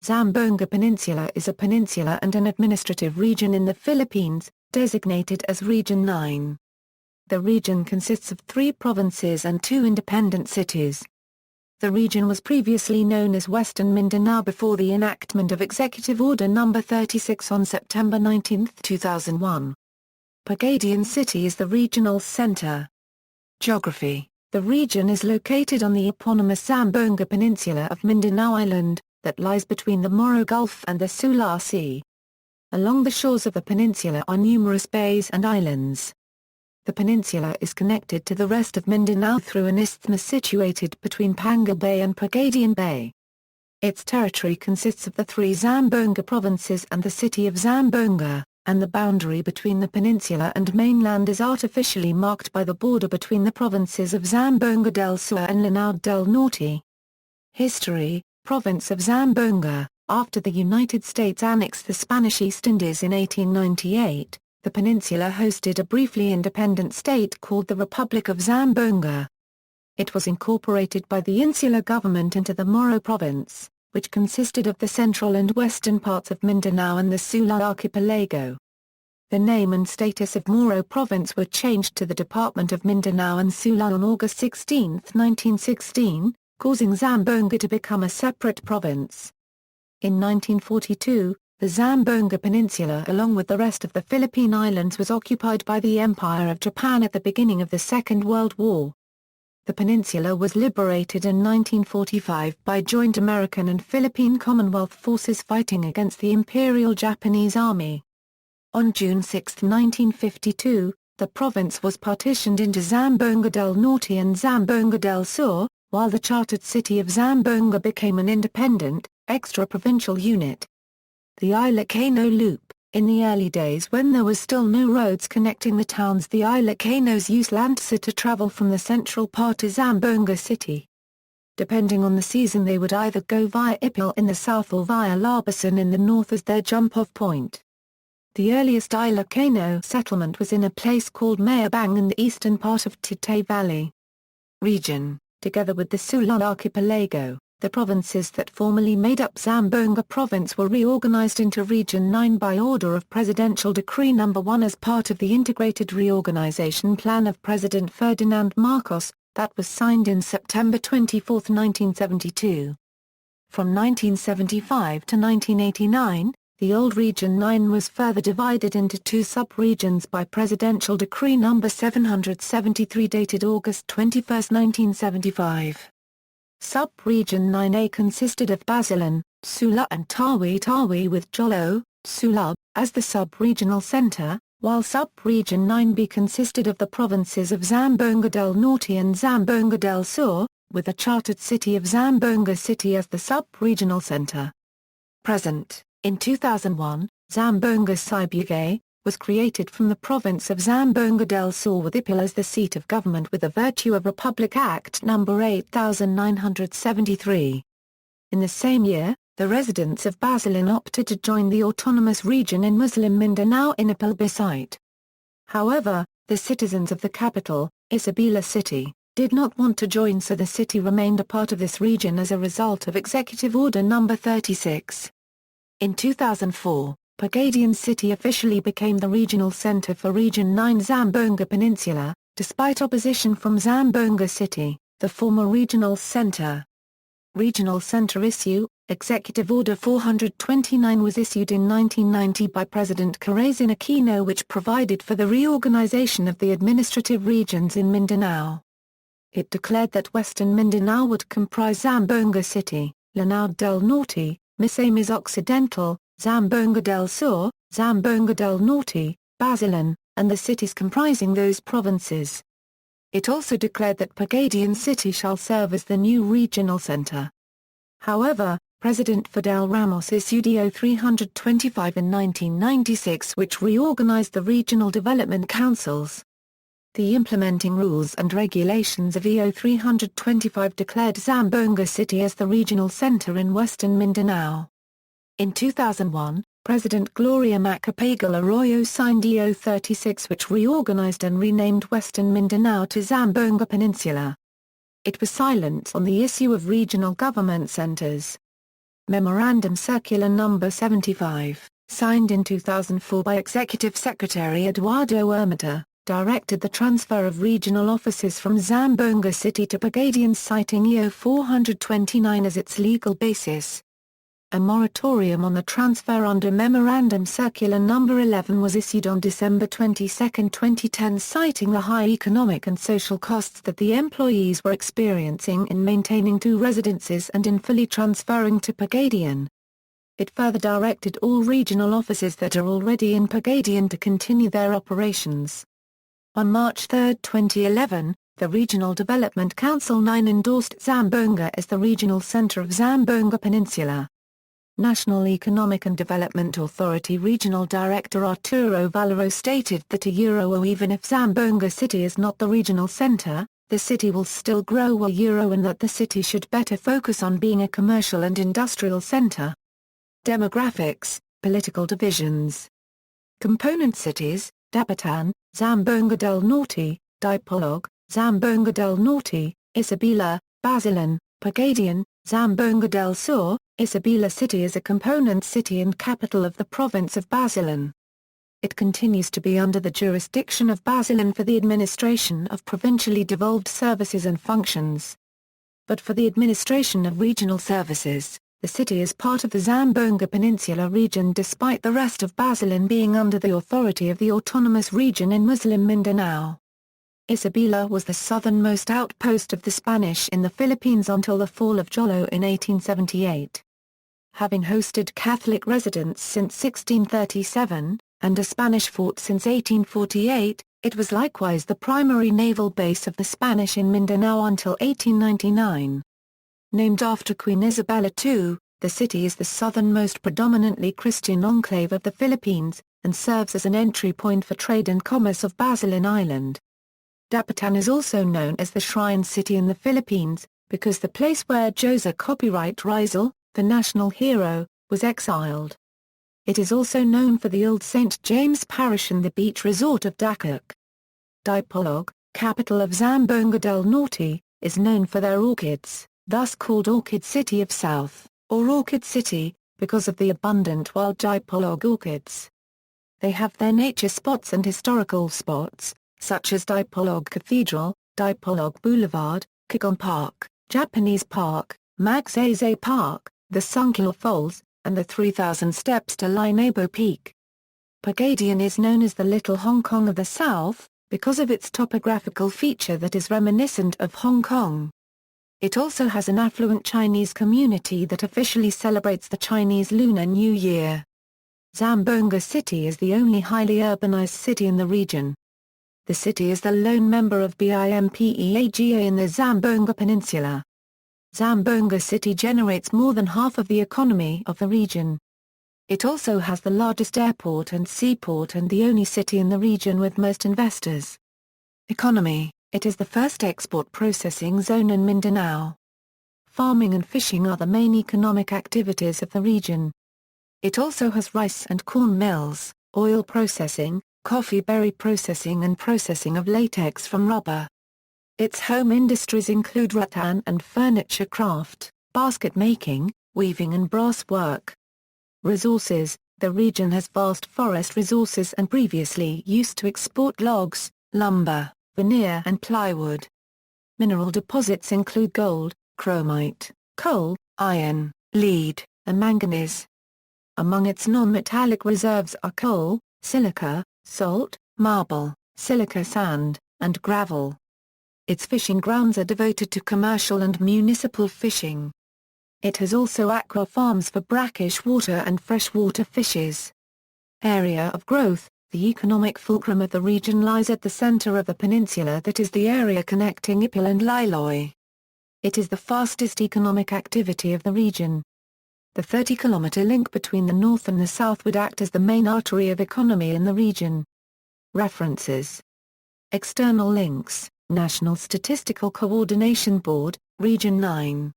Zamboanga Peninsula is a peninsula and an administrative region in the Philippines, designated as Region 9. The region consists of 3 provinces and 2 independent cities. The region was previously known as Western Mindanao before the enactment of Executive Order No. 36 on September 19, 2001. Pagadian City is the regional center. Geography: the region is located on the eponymous Zamboanga Peninsula of Mindanao Island, that lies between the Moro Gulf and the Sula Sea. Along the shores of the peninsula are numerous bays and islands. The peninsula is connected to the rest of Mindanao through an isthmus situated between Pangal Bay and Pagadian Bay. Its territory consists of the 3 Zamboanga provinces and the city of Zamboanga, and the boundary between the peninsula and mainland is artificially marked by the border between the provinces of Zamboanga del Sur and Lanao del Norte. History: Province of Zamboanga. After the United States annexed the Spanish East Indies in 1898, the peninsula hosted a briefly independent state called the Republic of Zamboanga. It was incorporated by the insular government into the Moro Province, which consisted of the central and western parts of Mindanao and the Sula Archipelago. The name and status of Moro Province were changed to the Department of Mindanao and Sula on August 16, 1916, causing Zamboanga to become a separate province. In 1942, the Zamboanga Peninsula along with the rest of the Philippine Islands was occupied by the Empire of Japan at the beginning of the Second World War. The peninsula was liberated in 1945 by joint American and Philippine Commonwealth forces fighting against the Imperial Japanese Army. On June 6, 1952, the province was partitioned into Zamboanga del Norte and Zamboanga del Sur, while the chartered city of Zamboanga became an independent, extra-provincial unit. The Ilocano Loop: in the early days when there was still no roads connecting the towns, the Ilocanos used Lancer to travel from the central part to Zamboanga City. Depending on the season, they would either go via Ipil in the south or via Labason in the north as their jump-off point. The earliest Ilocano settlement was in a place called Mayabang in the eastern part of Titay Valley. Region: together with the Sula Archipelago, the provinces that formerly made up Zamboanga Province were reorganized into Region 9 by order of Presidential Decree No. 1 as part of the Integrated Reorganization Plan of President Ferdinand Marcos, that was signed in September 24, 1972. From 1975 to 1989, the old Region 9 was further divided into 2 sub-regions by Presidential Decree No. 773 dated August 21, 1975. Sub-Region 9A consisted of Basilan, Sula and Tangway with Jolo, Sulab, as the sub-regional center, while Sub-Region 9B consisted of the provinces of Zamboanga del Norte and Zamboanga del Sur, with the chartered city of Zamboanga City as the sub-regional center. Present: in 2001, Zamboanga Sibugay was created from the province of Zamboanga del Sur with Ipil as the seat of government with the virtue of Republic Act No. 8973. In the same year, the residents of Basilan opted to join the autonomous region in Muslim Mindanao in a plebiscite. However, the citizens of the capital, Isabela City, did not want to join, so the city remained a part of this region as a result of Executive Order No. 36. In 2004, Pagadian City officially became the regional center for Region 9 Zamboanga Peninsula, despite opposition from Zamboanga City, the former regional center. Regional Center Issue: Executive Order 429 was issued in 1990 by President Corazon Aquino, which provided for the reorganization of the administrative regions in Mindanao. It declared that Western Mindanao would comprise Zamboanga City, Lanao del Norte, Misamis Occidental, Zamboanga del Sur, Zamboanga del Norte, Basilan, and the cities comprising those provinces. It also declared that Pagadian City shall serve as the new regional center. However, President Fidel Ramos issued EO 325 in 1996, which reorganized the regional development councils. The implementing rules and regulations of EO 325 declared Zamboanga City as the regional center in Western Mindanao. In 2001, President Gloria Macapagal Arroyo signed EO 36, which reorganized and renamed Western Mindanao to Zamboanga Peninsula. It was silent on the issue of regional government centers. Memorandum Circular No. 75, signed in 2004 by Executive Secretary Eduardo Ermita, directed the transfer of regional offices from Zamboanga City to Pagadian, citing EO 429 as its legal basis. A moratorium on the transfer under Memorandum Circular No. 11 was issued on December 22, 2010, citing the high economic and social costs that the employees were experiencing in maintaining two residences and in fully transferring to Pagadian. It further directed all regional offices that are already in Pagadian to continue their operations. On March 3, 2011, the Regional Development Council 9 endorsed Zamboanga as the regional center of Zamboanga Peninsula. National Economic and Development Authority Regional Director Arturo Valero stated that even if Zamboanga City is not the regional center, the city will still grow and that the city should better focus on being a commercial and industrial center. Demographics, political divisions. Component cities: Dapitan, Zamboanga del Norte, Dipolog, Zamboanga del Norte, Isabela, Basilan, Pagadian, Zamboanga del Sur. Isabela City is a component city and capital of the province of Basilan. It continues to be under the jurisdiction of Basilan for the administration of provincially devolved services and functions. But for the administration of regional services, the city is part of the Zamboanga Peninsula region despite the rest of Basilan being under the authority of the autonomous region in Muslim Mindanao. Isabela was the southernmost outpost of the Spanish in the Philippines until the fall of Jolo in 1878. Having hosted Catholic residents since 1637, and a Spanish fort since 1848, it was likewise the primary naval base of the Spanish in Mindanao until 1899. Named after Queen Isabella II, the city is the southernmost predominantly Christian enclave of the Philippines, and serves as an entry point for trade and commerce of Basilan Island. Dapitan is also known as the Shrine City in the Philippines, because the place where Jose Copyright Rizal, the national hero, was exiled. It is also known for the old St. James Parish and the beach resort of Dacook. Dipolog, capital of Zamboanga del Norte, is known for their orchids, thus called Orchid City of South, or Orchid City, because of the abundant wild Dipolog orchids. They have their nature spots and historical spots, such as Dipolog Cathedral, Dipolog Boulevard, Kigon Park, Japanese Park, Magsaysay Park, the Sungkil Falls, and the 3,000 steps to Lainabo Peak. Pagadian is known as the Little Hong Kong of the South, because of its topographical feature that is reminiscent of Hong Kong. It also has an affluent Chinese community that officially celebrates the Chinese Lunar New Year. Zamboanga City is the only highly urbanized city in the region. The city is the lone member of BIMPEAGA in the Zamboanga Peninsula. Zamboanga City generates more than half of the economy of the region. It also has the largest airport and seaport and the only city in the region with most investors. Economy: it is the first export processing zone in Mindanao. Farming and fishing are the main economic activities of the region. It also has rice and corn mills, oil processing, coffee berry processing and processing of latex from rubber. Its home industries include rattan and furniture craft, basket making, weaving and brass work. Resources: the region has vast forest resources and previously used to export logs, lumber, veneer and plywood. Mineral deposits include gold, chromite, coal, iron, lead, and manganese. Among its non-metallic reserves are coal, silica, salt, marble, silica sand, and gravel. Its fishing grounds are devoted to commercial and municipal fishing. It has also aqua farms for brackish water and freshwater fishes. Area of growth: the economic fulcrum of the region lies at the center of the peninsula that is the area connecting Ipil and Liloy. It is the fastest economic activity of the region. The 30-kilometer link between the north and the south would act as the main artery of economy in the region. References: External links: National Statistical Coordination Board, Region 9.